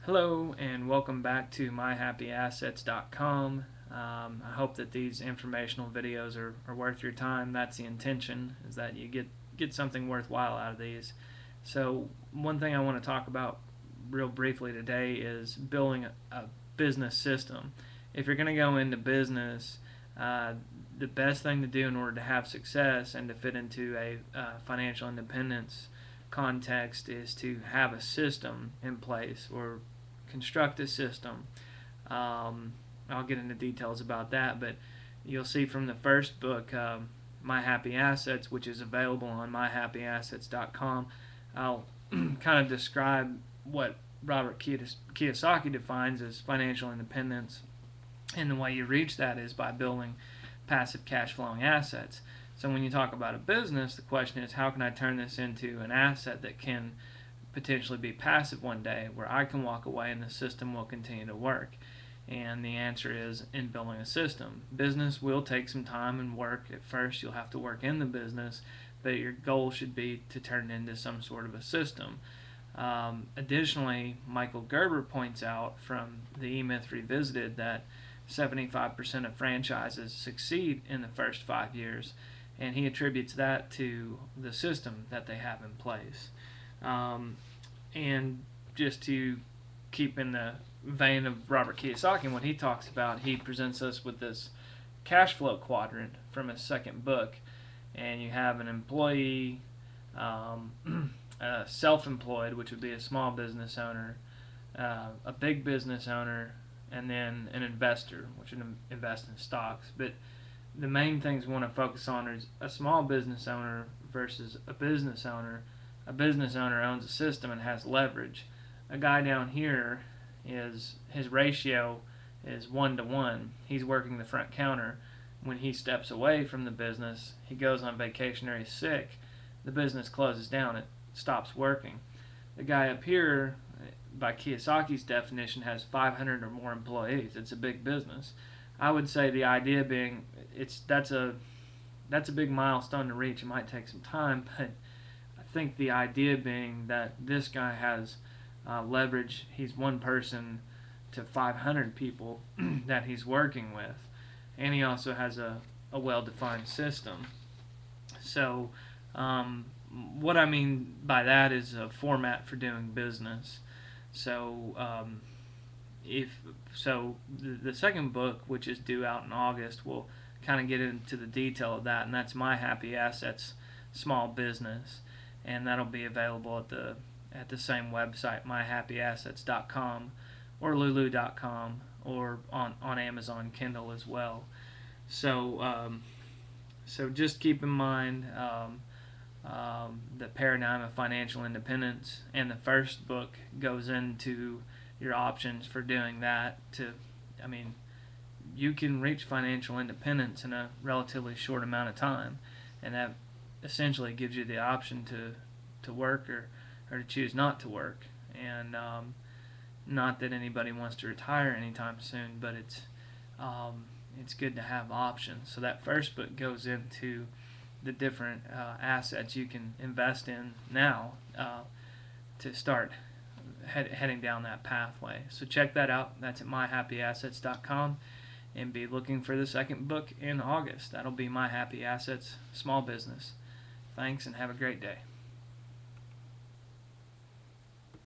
Hello and welcome back to myhappyassets.com. I hope that these informational videos are worth your time. That's the intention, is that you get something worthwhile out of these. So one thing I want to talk about real briefly today is building a business system. If you're going to go into business, the best thing to do in order to have success and to fit into a financial independence context is to have a system in place, or construct a system. I'll get into details about that, but you'll see from the first book, My Happy Assets, which is available on myhappyassets.com, I'll kind of describe what Robert Kiyosaki defines as financial independence, and the way you reach that is by building passive cash flowing assets. So when you talk about a business, the question is, how can I turn this into an asset that can potentially be passive one day, where I can walk away and the system will continue to work? And the answer is in building a system. Business will take some time and work. At first you'll have to work in the business, but your goal should be to turn it into some sort of a system. Additionally, Michael Gerber points out from the E-Myth Revisited that 75% of franchises succeed in the first 5 years, and he attributes that to the system that they have in place. And just to keep in the vein of Robert Kiyosaki and what he talks about, he presents us with this cash flow quadrant from his second book, and you have an employee, self-employed, which would be a small business owner, a big business owner, and then an investor, which would invest in stocks. But the main things we want to focus on is a small business owner versus a business owner. A business owner owns a system and has leverage. A guy down here, is his ratio is 1-to-1. He's working the front counter. When he steps away from the business, he goes on vacation or he's sick, the business closes down, it stops working. The guy up here, by Kiyosaki's definition, has 500 or more employees. It's a big business. I would say the idea being, that's a big milestone to reach. It might take some time, but I think the idea being that this guy has leverage. He's one person to 500 people that he's working with, and he also has a well-defined system. So what I mean by that is a format for doing business. So the second book, which is due out in August, will kind of get into the detail of that, and that's My Happy Assets Small Business, and that'll be available at the same website, myhappyassets.com or lulu.com, or on Amazon Kindle as well. So just keep in mind the paradigm of financial independence, and the first book goes into your options for doing that. You can reach financial independence in a relatively short amount of time, and that essentially gives you the option to work or to choose not to work. And not that anybody wants to retire anytime soon, but it's good to have options. So that first book goes into the different assets you can invest in now to start heading down that pathway. So check that out. That's at myhappyassets.com, and be looking for the second book in August. That'll be My Happy Assets Small Business. Thanks, and have a great day.